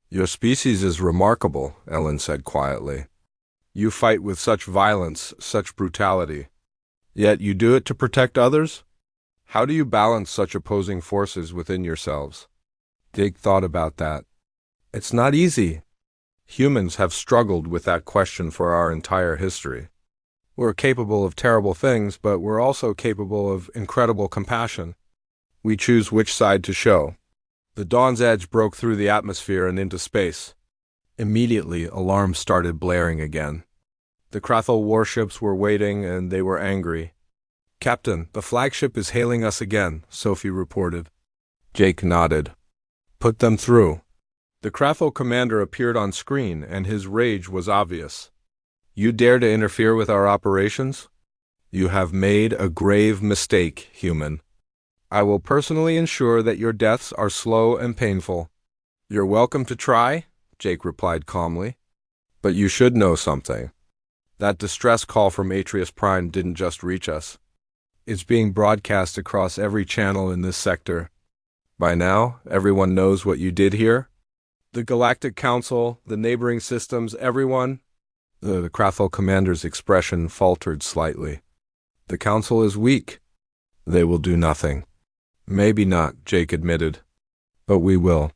"Your species is remarkable," Ellen said quietly. "You fight with such violence, such brutality. Yet you do it to protect others? How do you balance such opposing forces within yourselves?" Jake thought about that. "It's not easy. Humans have struggled with that question for our entire history. We're capable of terrible things, but we're also capable of incredible compassion. We choose which side to show." The Dawn's Edge broke through the atmosphere and into space. Immediately, alarms started blaring again. The Krathel warships were waiting, and they were angry. "Captain, the flagship is hailing us again," Sophie reported. Jake nodded. "Put them through." The Krathel commander appeared on screen, and his rage was obvious. "You dare to interfere with our operations? You have made a grave mistake, human. I will personally ensure that your deaths are slow and painful." "You're welcome to try," Jake replied calmly. "But you should know something. That distress call from Atreus Prime didn't just reach us. It's being broadcast across every channel in this sector. By now, everyone knows what you did here. The Galactic Council, the neighboring systems, everyone." The Krathel commander's expression faltered slightly. "The Council is weak. They will do nothing." "Maybe not," Jake admitted. "But we will.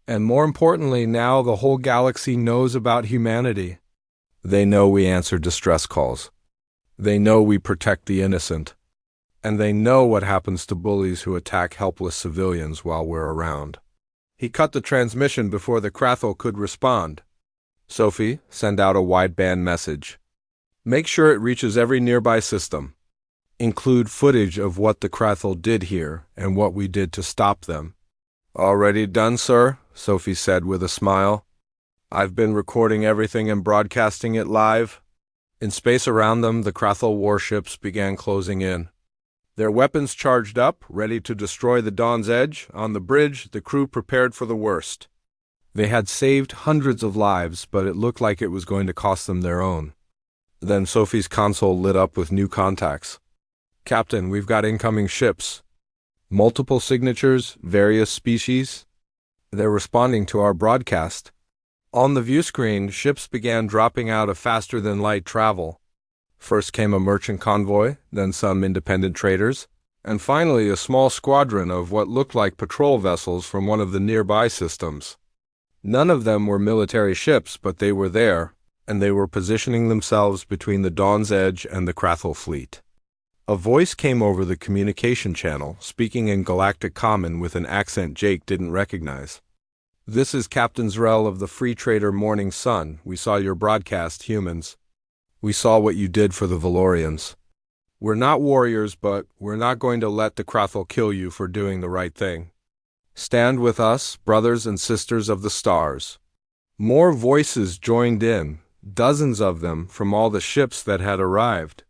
And more importantly, now the whole galaxy knows about humanity. They know we answer distress calls. They know we protect the innocent. And they know what happens to bullies who attack helpless civilians while we're around. He cut the transmission before the Krathel could respond. Sophie, send out a wideband message. Make sure it reaches every nearby system. Include footage of what the Krathel did here and what we did to stop them. Already done, sir, Sophie said with a smile. I've been recording everything and broadcasting it live. In space around them, the Krathel warships began closing in. Their weapons charged up, ready to destroy the Dawn's Edge. On the bridge, the crew prepared for the worst. They had saved hundreds of lives, but it looked like it was going to cost them their own. Then Sophie's console lit up with new contacts. Captain, we've got incoming ships. Multiple signatures, various species. They're responding to our broadcast. On the view screen, ships began dropping out of faster-than-light travel. First came a merchant convoy, then some independent traders, and finally a small squadron of what looked like patrol vessels from one of the nearby systems. None of them were military ships, but they were there, and they were positioning themselves between the Dawn's Edge and the Krathel fleet. A voice came over the communication channel, speaking in Galactic Common with an accent Jake didn't recognize. This is Captain Zrel of the Free Trader Morning Sun. We saw your broadcast, humans. We saw what you did for the Valorians. We're not warriors, but we're not going to let the Krathel kill you for doing the right thing. Stand with us, brothers and sisters of the stars. More voices joined in, dozens of them from all the ships that had arrived.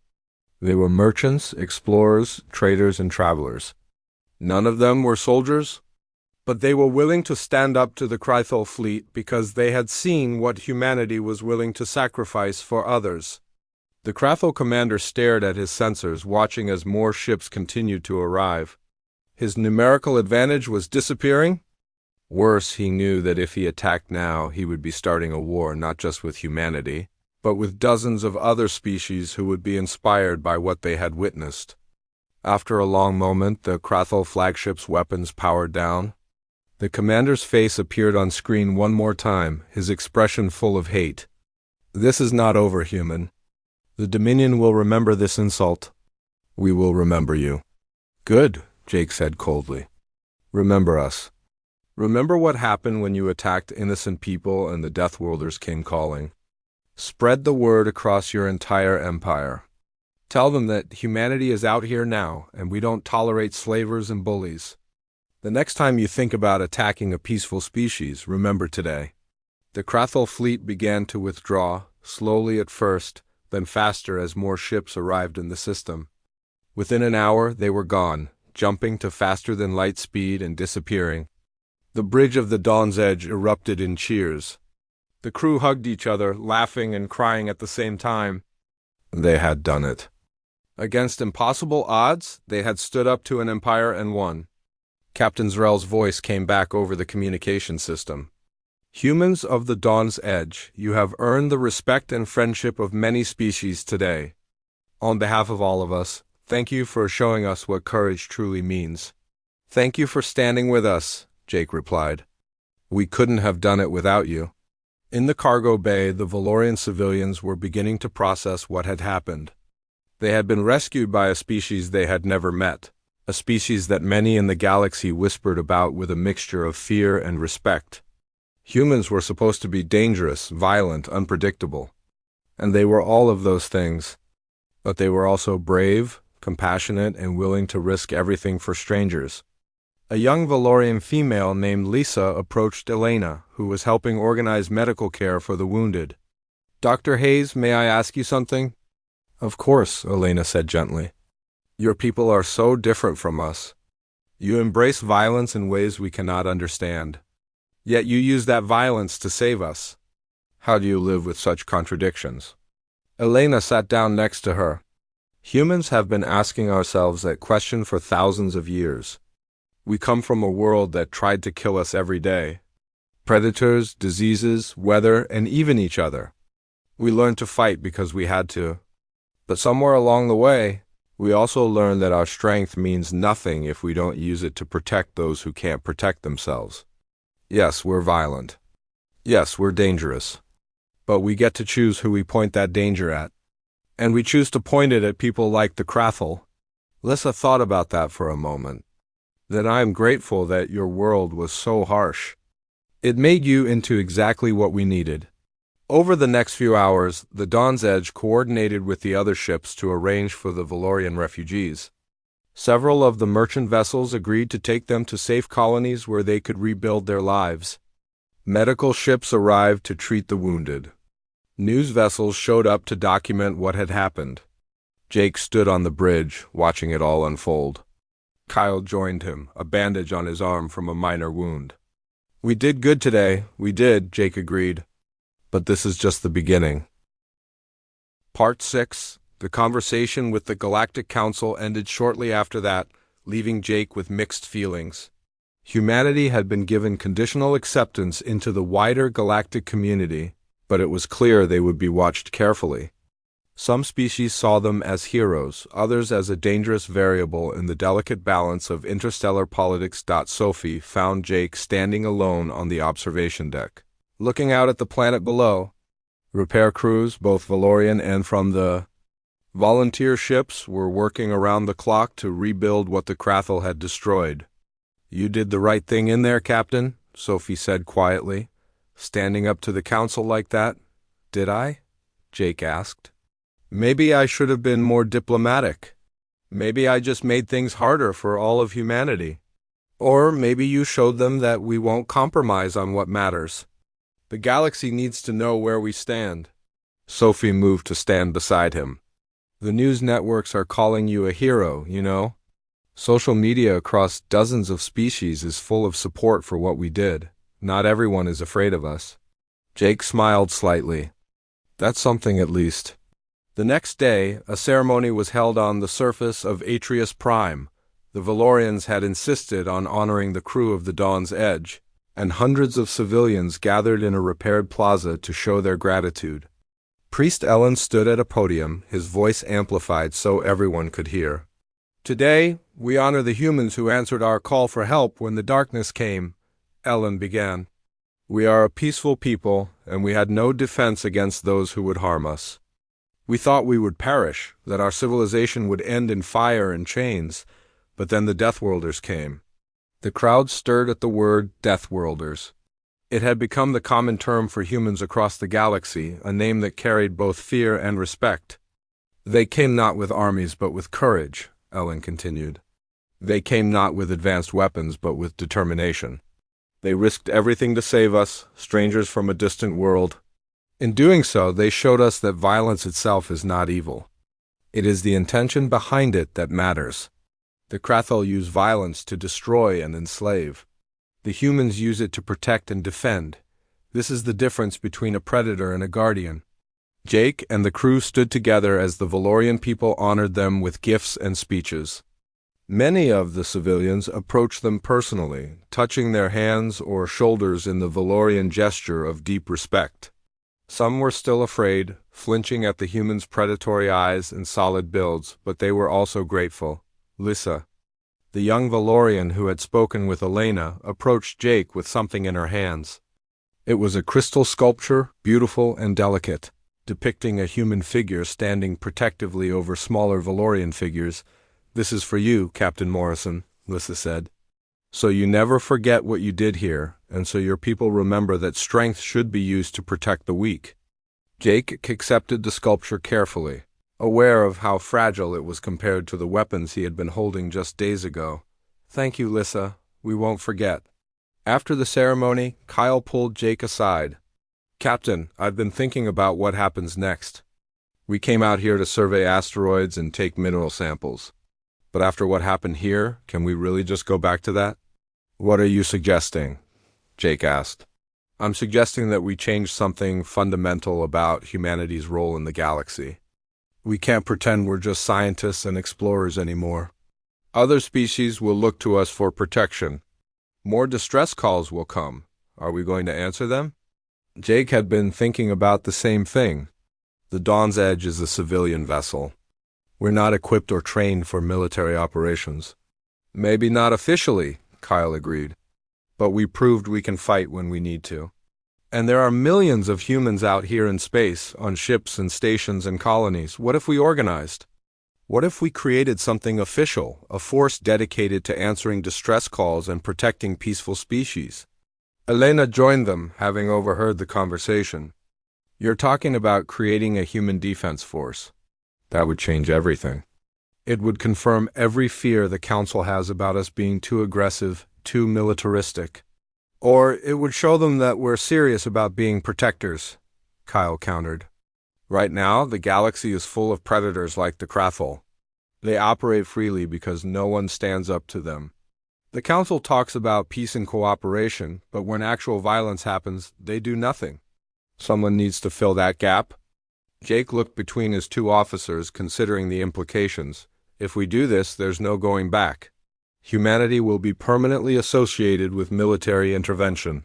They were merchants, explorers, traders, and travelers. None of them were soldiers, but they were willing to stand up to the Krathel fleet because they had seen what humanity was willing to sacrifice for others. The Krathel commander stared at his sensors, watching as more ships continued to arrive. His numerical advantage was disappearing. Worse, he knew that if he attacked now, he would be starting a war not just with humanity, but with dozens of other species who would be inspired by what they had witnessed. After a long moment, the Krathel flagship's weapons powered down. The commander's face appeared on screen one more time, his expression full of hate. This is not over, human. The Dominion will remember this insult. We will remember you. Good, Jake said coldly. Remember us. Remember what happened when you attacked innocent people and the Deathworlders came calling. Spread the word across your entire empire. Tell them that humanity is out here now, and we don't tolerate slavers and bullies. The next time you think about attacking a peaceful species, remember today. The Krathel fleet began to withdraw, slowly at first, then faster as more ships arrived in the system. Within an hour, they were gone, jumping to faster-than-light speed and disappearing. The bridge of the Dawn's Edge erupted in cheers. The crew hugged each other, laughing and crying at the same time. They had done it. Against impossible odds, they had stood up to an empire and won. Captain Zrel's voice came back over the communication system. Humans of the Dawn's Edge, you have earned the respect and friendship of many species today. On behalf of all of us, thank you for showing us what courage truly means. Thank you for standing with us, Jake replied. We couldn't have done it without you. In the cargo bay, the Valorian civilians were beginning to process what had happened. They had been rescued by a species they had never met, a species that many in the galaxy whispered about with a mixture of fear and respect. Humans were supposed to be dangerous, violent, unpredictable. And they were all of those things. But they were also brave, compassionate, and willing to risk everything for strangers. A young Valorian female named Lisa approached Elena, who was helping organize medical care for the wounded. Dr. Hayes, may I ask you something? Of course, Elena said gently. Your people are so different from us. You embrace violence in ways we cannot understand. Yet you use that violence to save us. How do you live with such contradictions? Elena sat down next to her. Humans have been asking ourselves that question for thousands of years. We come from a world that tried to kill us every day. Predators, diseases, weather, and even each other. We learned to fight because we had to. But somewhere along the way, we also learned that our strength means nothing if we don't use it to protect those who can't protect themselves. Yes, we're violent. Yes, we're dangerous. But we get to choose who we point that danger at. And we choose to point it at people like the Krathel. Lissa thought about that for a moment. Then I am grateful that your world was so harsh. It made you into exactly what we needed. Over the next few hours, the Dawn's Edge coordinated with the other ships to arrange for the Valorian refugees. Several of the merchant vessels agreed to take them to safe colonies where they could rebuild their lives. Medical ships arrived to treat the wounded. News vessels showed up to document what had happened. Jake stood on the bridge, watching it all unfold. Kyle joined him, a bandage on his arm from a minor wound. "We did good today, we did," Jake agreed. "But this is just the beginning." Part 6. The conversation with the Galactic Council ended shortly after that, leaving Jake with mixed feelings. Humanity had been given conditional acceptance into the wider galactic community, but it was clear they would be watched carefully. Some species saw them as heroes, others as a dangerous variable in the delicate balance of interstellar politics. Sophie found Jake standing alone on the observation deck, looking out at the planet below. Repair crews, both Valorian and from the volunteer ships, were working around the clock to rebuild what the Krathel had destroyed. "You did the right thing in there, Captain," Sophie said quietly. "Standing up to the council like that." "Did I?" Jake asked. "Maybe I should have been more diplomatic. Maybe I just made things harder for all of humanity. Or maybe you showed them that we won't compromise on what matters. The galaxy needs to know where we stand." Sophie moved to stand beside him. "The news networks are calling you a hero, you know. Social media across dozens of species is full of support for what we did. Not everyone is afraid of us." Jake smiled slightly. "That's something at least." The next day, a ceremony was held on the surface of Atreus Prime. The Valorians had insisted on honoring the crew of the Dawn's Edge, and hundreds of civilians gathered in a repaired plaza to show their gratitude. Priest Ellen stood at a podium, his voice amplified so everyone could hear. "Today, we honor the humans who answered our call for help when the darkness came," Ellen began. "We are a peaceful people, and we had no defense against those who would harm us. We thought we would perish, that our civilization would end in fire and chains, but then the Deathworlders came." The crowd stirred at the word Deathworlders. It had become the common term for humans across the galaxy, a name that carried both fear and respect. "They came not with armies but with courage," Ellen continued. "They came not with advanced weapons but with determination. They risked everything to save us, strangers from a distant world. In doing so, they showed us that violence itself is not evil. It is the intention behind it that matters. The Krathel use violence to destroy and enslave. The humans use it to protect and defend. This is the difference between a predator and a guardian." Jake and the crew stood together as the Valorian people honored them with gifts and speeches. Many of the civilians approached them personally, touching their hands or shoulders in the Valorian gesture of deep respect. Some were still afraid, flinching at the humans' predatory eyes and solid builds, but they were also grateful. Lissa, the young Valorian who had spoken with Elena, approached Jake with something in her hands. It was a crystal sculpture, beautiful and delicate, depicting a human figure standing protectively over smaller Valorian figures. "This is for you, Captain Morrison," Lissa said. "So you never forget what you did here, and so your people remember that strength should be used to protect the weak." Jake accepted the sculpture carefully, aware of how fragile it was compared to the weapons he had been holding just days ago. "Thank you, Lissa. We won't forget." After the ceremony, Kyle pulled Jake aside. "Captain, I've been thinking about what happens next. We came out here to survey asteroids and take mineral samples. But after what happened here, can we really just go back to that?" "What are you suggesting?" Jake asked. "I'm suggesting that we change something fundamental about humanity's role in the galaxy. We can't pretend we're just scientists and explorers anymore. Other species will look to us for protection. More distress calls will come. Are we going to answer them?" Jake had been thinking about the same thing. The Dawn's Edge is a civilian vessel. We're not equipped or trained for military operations. "Maybe not officially," Kyle agreed. "But we proved we can fight when we need to. And there are millions of humans out here in space, on ships and stations and colonies. What if we organized? What if we created something official, a force dedicated to answering distress calls and protecting peaceful species? Elena joined them, having overheard the conversation. You're talking about creating a human defense force. That would change everything. It would confirm every fear the Council has about us being too aggressive, too militaristic. Or it would show them that we're serious about being protectors, Kyle countered. Right now, the galaxy is full of predators like the Krathul. They operate freely because no one stands up to them. The Council talks about peace and cooperation, but when actual violence happens, they do nothing. Someone needs to fill that gap. Jake looked between his two officers, considering the implications. If we do this, there's no going back. Humanity will be permanently associated with military intervention.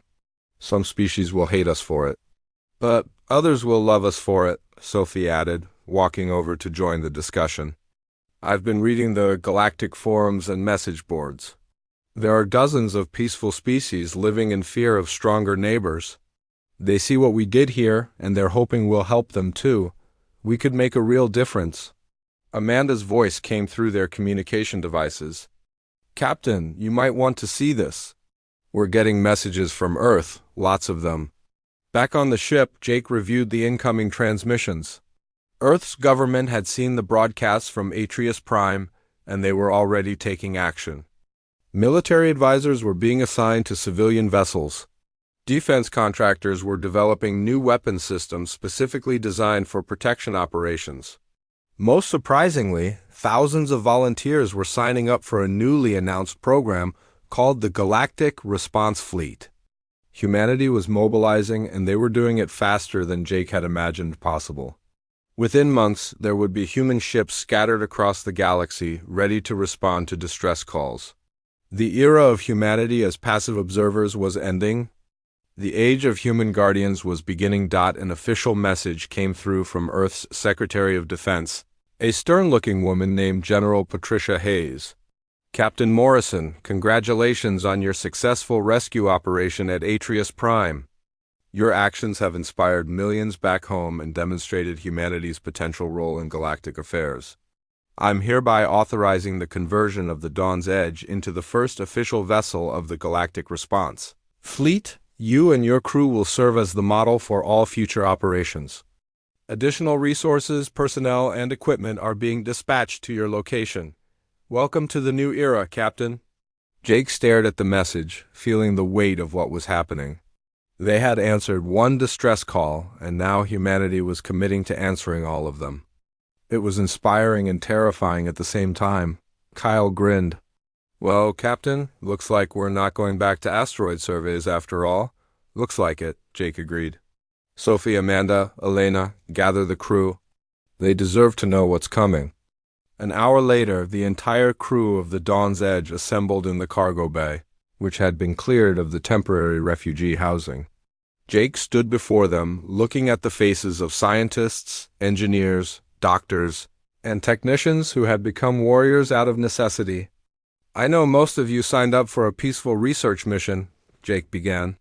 Some species will hate us for it. But others will love us for it, Sophie added, walking over to join the discussion. I've been reading the galactic forums and message boards. There are dozens of peaceful species living in fear of stronger neighbors. They see what we did here, and they're hoping we'll help them too. We could make a real difference. Amanda's voice came through their communication devices. Captain, you might want to see this. We're getting messages from Earth, lots of them. Back on the ship, Jake reviewed the incoming transmissions. Earth's government had seen the broadcasts from Atreus Prime, and they were already taking action. Military advisors were being assigned to civilian vessels. Defense contractors were developing new weapon systems specifically designed for protection operations. Most surprisingly, thousands of volunteers were signing up for a newly announced program called the Galactic Response Fleet. Humanity was mobilizing, and they were doing it faster than Jake had imagined possible. Within months, there would be human ships scattered across the galaxy, ready to respond to distress calls. The era of humanity as passive observers was ending. The age of human guardians was beginning. An official message came through from Earth's Secretary of Defense, a stern-looking woman named General Patricia Hayes. Captain Morrison, congratulations on your successful rescue operation at Atreus Prime. Your actions have inspired millions back home and demonstrated humanity's potential role in galactic affairs. I'm hereby authorizing the conversion of the Dawn's Edge into the first official vessel of the Galactic Response Fleet. You and your crew will serve as the model for all future operations. Additional resources, personnel, and equipment are being dispatched to your location. Welcome to the new era, Captain. Jake stared at the message, feeling the weight of what was happening. They had answered one distress call, and now humanity was committing to answering all of them. It was inspiring and terrifying at the same time. Kyle grinned. Well, Captain, looks like we're not going back to asteroid surveys after all. Looks like it, Jake agreed. Sophie, Amanda, Elena, gather the crew. They deserve to know what's coming. An hour later, the entire crew of the Dawn's Edge assembled in the cargo bay, which had been cleared of the temporary refugee housing. Jake stood before them, looking at the faces of scientists, engineers, doctors, and technicians who had become warriors out of necessity. I know most of you signed up for a peaceful research mission, Jake began.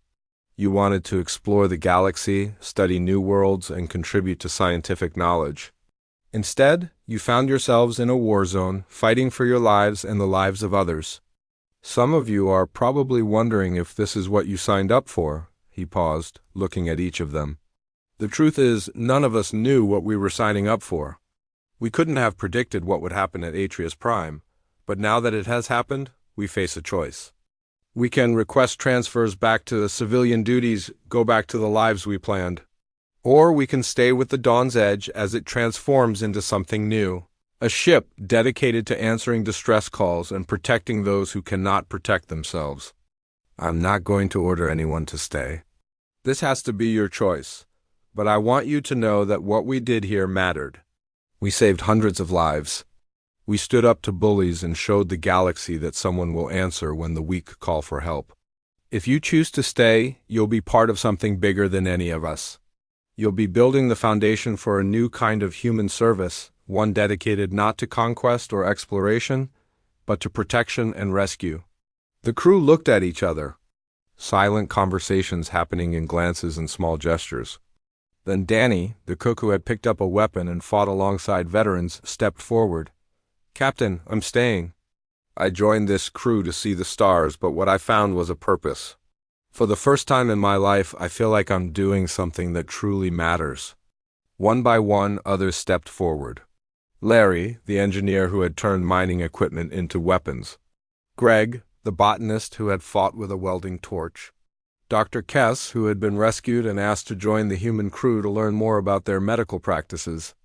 You wanted to explore the galaxy, study new worlds, and contribute to scientific knowledge. Instead, you found yourselves in a war zone, fighting for your lives and the lives of others. Some of you are probably wondering if this is what you signed up for, he paused, looking at each of them. The truth is, none of us knew what we were signing up for. We couldn't have predicted what would happen at Atreus Prime. But now that it has happened, we face a choice. We can request transfers back to the civilian duties, go back to the lives we planned. Or we can stay with the Dawn's Edge as it transforms into something new. A ship dedicated to answering distress calls and protecting those who cannot protect themselves. I'm not going to order anyone to stay. This has to be your choice. But I want you to know that what we did here mattered. We saved hundreds of lives. We stood up to bullies and showed the galaxy that someone will answer when the weak call for help. If you choose to stay, you'll be part of something bigger than any of us. You'll be building the foundation for a new kind of human service, one dedicated not to conquest or exploration, but to protection and rescue. The crew looked at each other, silent conversations happening in glances and small gestures. Then Danny, the cook who had picked up a weapon and fought alongside veterans, stepped forward. Captain, I'm staying. I joined this crew to see the stars, but what I found was a purpose. For the first time in my life, I feel like I'm doing something that truly matters. One by one, others stepped forward. Larry, the engineer who had turned mining equipment into weapons. Greg, the botanist who had fought with a welding torch. Dr. Kess, who had been rescued and asked to join the human crew to learn more about their medical practices.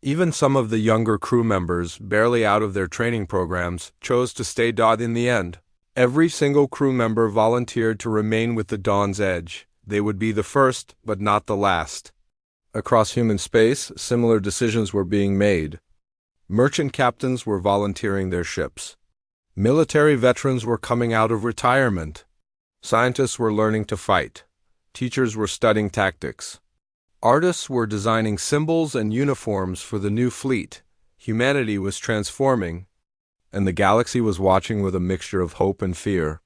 Even some of the younger crew members, barely out of their training programs, chose to stay in the end. Every single crew member volunteered to remain with the Dawn's Edge. They would be the first, but not the last. Across human space, similar decisions were being made. Merchant captains were volunteering their ships. Military veterans were coming out of retirement. Scientists were learning to fight. Teachers were studying tactics. Artists were designing symbols and uniforms for the new fleet. Humanity was transforming, and the galaxy was watching with a mixture of hope and fear.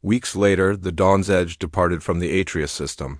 Weeks later, the Dawn's Edge departed from the Atreus system.